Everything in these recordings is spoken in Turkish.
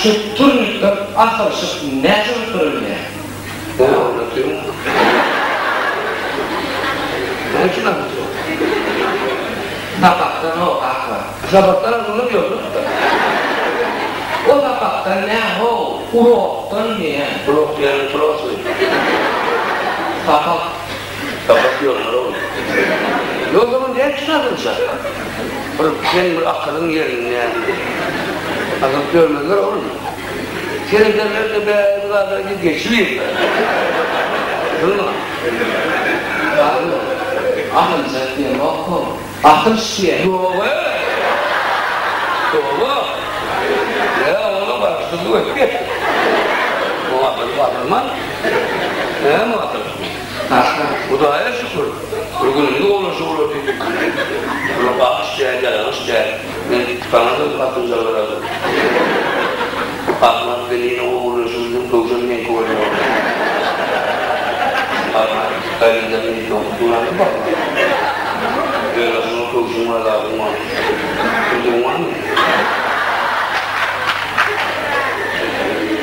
şu turnuklar atılışıp ne çocuklar öyle? Ne anlatıyorum? Ne için anlatıyorum? Tabaktan o akla. Sabahtan anlamıyordu. O tabaktan ne o? Uroktan diye. Urok yani burası. Tabak. Tabak diyorlar oğlum. O zaman ne için anlatacak? Senin bir aklın yerine yani. Akıl görmezler oğlum. Senin derler de be, bu kadar geçmeyeyim ben. Değil mi? Ahıl zaten oku. Ahıl şey. Doğru. Doğru. Ya ona bak, su etki. Muhatırman. Ne muhatırman? Nasıl? Bu da her şükür. Bugün ne olursa olur dedik. Buna bak işte, yalan işte. Bana da bakıncalar alır. Bakmak beni ne olursunuz, dokuzun ne koyuyor. Bakmak, elinden beni dokuzunlar da bakmak. Böylesine dokuzunlar da bakmak. Şimdi var mı?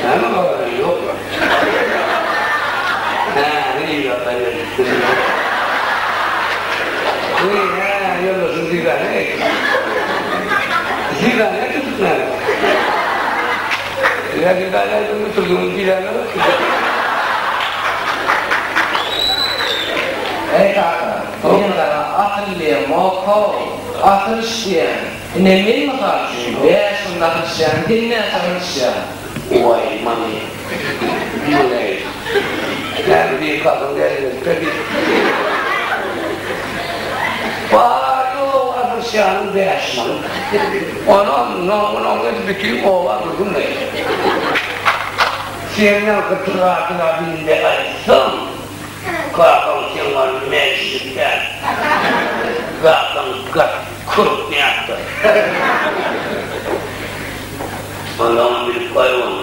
Hemen bakalım, yok mu? Ne iyi yapar ya. Ne yollasın zigane. Zigane tutma. Zigane tuttuğun zigane. Ey kaka, onlara akıllıya moku, akıl şey. Ne min karşı? Ve şunda Hristiyan, dinle Hristiyan. Vay mami. Bilmeyiz. Yani bir kadın gelir, peki. Var o Hristiyan'ın beşmanı. Onun bütün o var bugün ne? Senin kıtırağına binde ayısın. Kalkan sen var meclisten. Kalkan kurup ne yaptı? Ondan bir hayvan.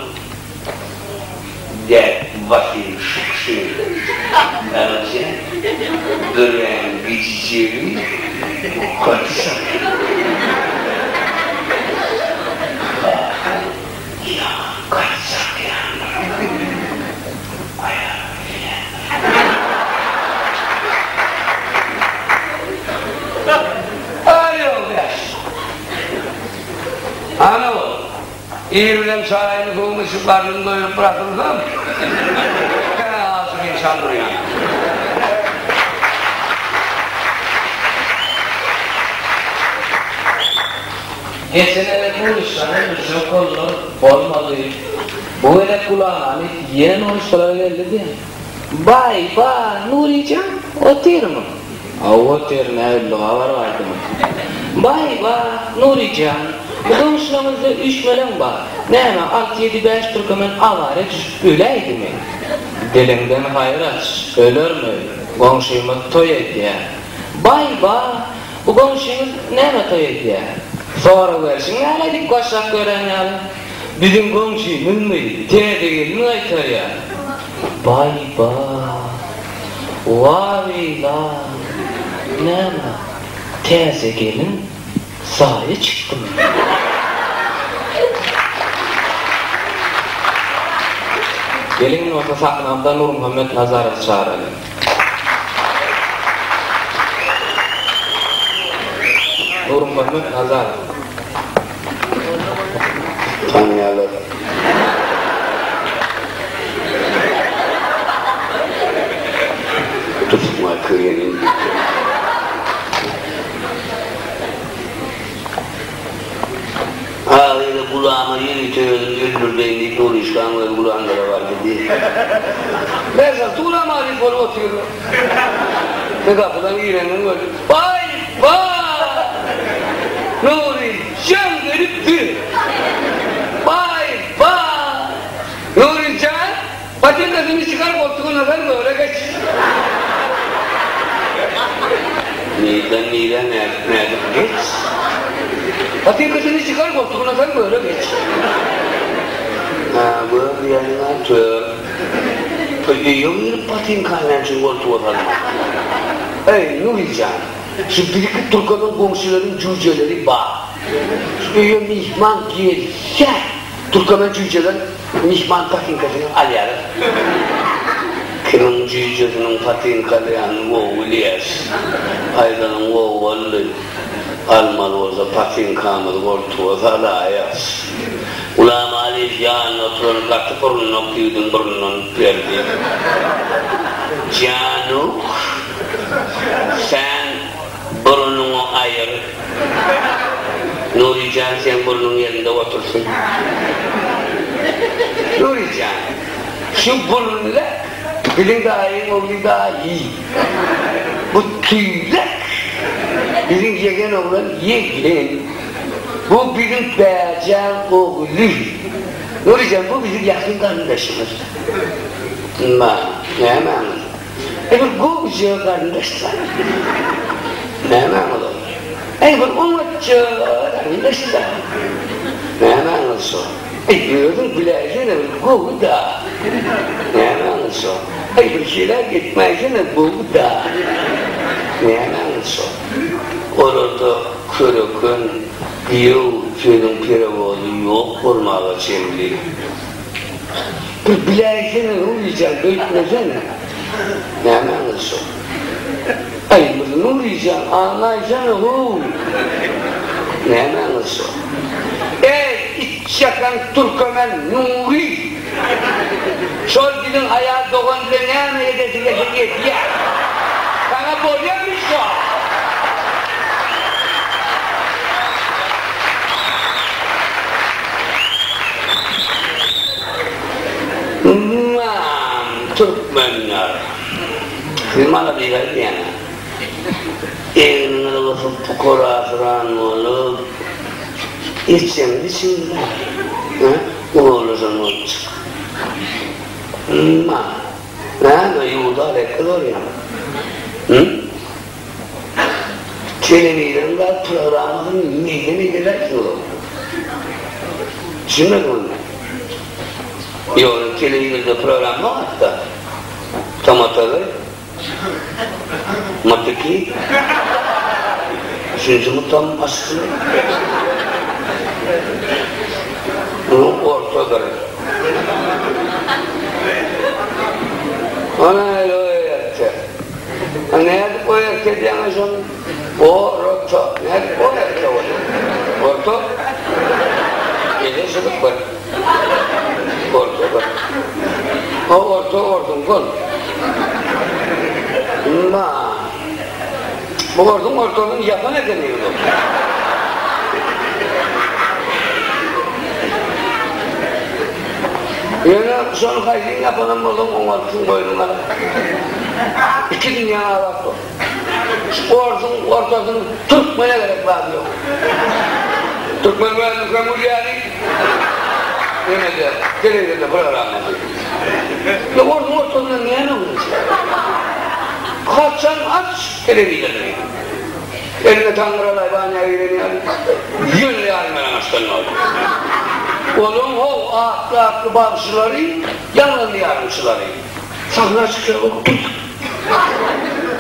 Dert vakil şıkşı. Anlatın. Dönen geçici. Kaçsa. Ya kaçsak ya. Ana o, iyi bilen sahibini bulmuşu karnını doyurup bırakırsam, gene ağzım insandır yani. Geçenlerde konuşsanın bir kollu olmadı. Bu öyle kulağına hani yeni konuşmalar geldi diye. Bay, Nurican, otur mu? Otur ne öyle var vardı mı? Bay, Nurican, bu konuşmamızda 3 melek var. Ne hemen 6-7-5 Türkmen avare öyleydi mi? Dilinden hayır aç, ölür mü? Konuşumuz toy et ya. Bay, bu konuşumuz ne hemen toy et ya? Sonra versin, ne dedik koşak gören ya? Bizim komşumuz mu? Teğde mi aytar ya? Bay, vavila, ne teyze gelin sahaya çıktı mı? Gelinin orta sakınamda Nur Muhammed Nazar'ı çağıralım. Nur Muhammed Nazar. Tanıyalım. Tutma köyünün. Ağrıyla kulağıma yeni tövdüm, öldürdüğünde dolu işkanları kulağımlara var dedi. Mesela kulağıma arayıp onu oturuyor. Ve kapıdan girenin böyle, vay! Nuri, can gelipti! Vay! Nuri can, patikasını çıkar koltuğuna ver böyle geç. Neyden nerede geç? Patikasını çıkar koltuğuna sen böyle geç. Bu yanına tör. Yıldır patin kaynancın koltuğu falan. Ey Nurican, şu birikip Türkan'ın komşuların cüceleri bak. Şuraya mihman gelse, Türkmen cüceler Nişman Patinkası'nın alyalı. Kimin cücesinin Patinkası'nın oğlu İlyas. Aydanın oğlu Vallı. Almalı olsa Patinkamız ortuğu alayas. Ulama aleyhiyan oturun katı burnun okuyudun burnun verdi. Canuk sen burnunu ayır. Nurican sen burnun yerinde otursun. Nurican şu burnunla dilin daha iyi, oğlu daha iyi. Bu tüylek bizim yegen oğlan yegen. Bu bizim beğeneceğim oğlu. Nurican bu bizim yakın kardeşimiz. Ne hemen? Bir gövce kardeşler. Ne hemen olur? Bir umutçu kardeşler. Ne hemen olsun? Gördün bileceğine bir gövda. Ne hemen olsun? Bir şeyler gitmeyeceğine gövda. Ne hemen olsun? Orada kırıkın diyor köyün pirevoğlu yok olmalı şimdi. Bir bileceğine uyuyacak, büyütmeyeceğine. Ne hemen olsun? Bir uyuyacak, anlayacaksın hu. Ne hemen olsun? İç yakan Türkmen Nuri. Şol gidin ayağı doğan bile ne hemen edesi geçecek ya. Sana boruyormuş o. Türkmenler firmalar bir yana evinin arabası tukora sıran olup içeceğim şimdi oğluzun olacak ne yuda rekor ya televizyonda programın neyle şimdi onu Yok, televizyonda program var hatta. Tamatalı, Matiki, üçüncü mutam aslı. Bunun ortadır. Ona öyle o yaptı. Nerede o yaptı diyemez onu? O rota. Nerede o yaptı onu? Orta. Gece sıdık var. Orta var. O orta ordun kol. Bu ordun ortanın yapan edemiyor bu. Yani son kaydın yapanın buldum o altın boynuna. İki dünya ağlattı. Ordun ortasını Türkmen'e gerek var yok. Türkmen var mükemmel yani. Yemedi, televizyonda program yapıyor. Ya ordun ortasında niye ne olursun? Kaçsan aç televizyonu. Eline Tanrı'la bana eğleniyor. Yönlü almayan aslanın oldu. Onun o aklı bağışçıları, yanlı yardımcıları. Sahne çıkıyor, o tut.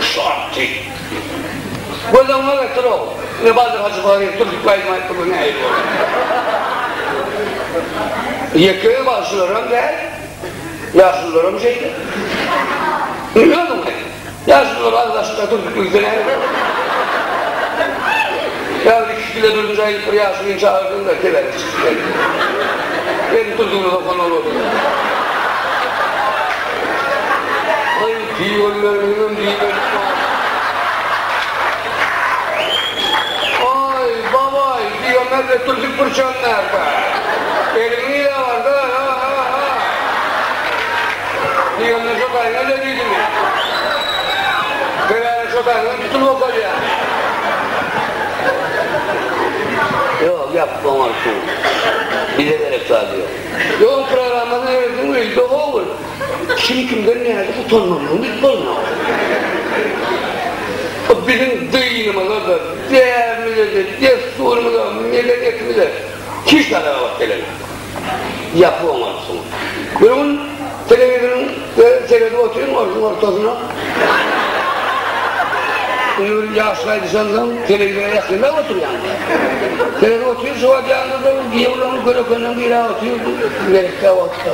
Şartı. Bu zaman vektör o. Ne bazı hacıları, Türk bayılmayı bu ne ayrı olur. Yekeye bağışçılarım değil, yaşlılarım şeydi. Bilmiyordum ben. Yaşlılar arkadaşlar Türk ülkene ayrı olur. Ya bir kişiyle dördüncü aylık bir yaşlıyım çağırdığında teberlik çıktı. Benim tuttuğumda konu olurdu. Ay diyorlarım. Ay babay diyorlar ve Türk fırçanlar da. Elimiyle vardı ha. Diyorlar çok ayına ne dedim ya. Böyle çok ayına tutun o kadar ya. Yok yapma artık. Bize gerek sağlıyor. Yok programda öğretim öyle olur. Kim kimden ne yerde utanmamıyor, bitmamıyor. Bizim dıyınımıza da, değerimize de, desturumuza, medeniyetimize hiç tarafa bak gelelim. Yapı olmalısın. Bunun televizyonun seyrede oturayım ortasına. uyur yaşlıydı sandım, televizyona yakında oturuyor. Televizyon oturuyor, soğuk yağında da yavrularını göre konan bir yere oturuyor. Gülerek de vakit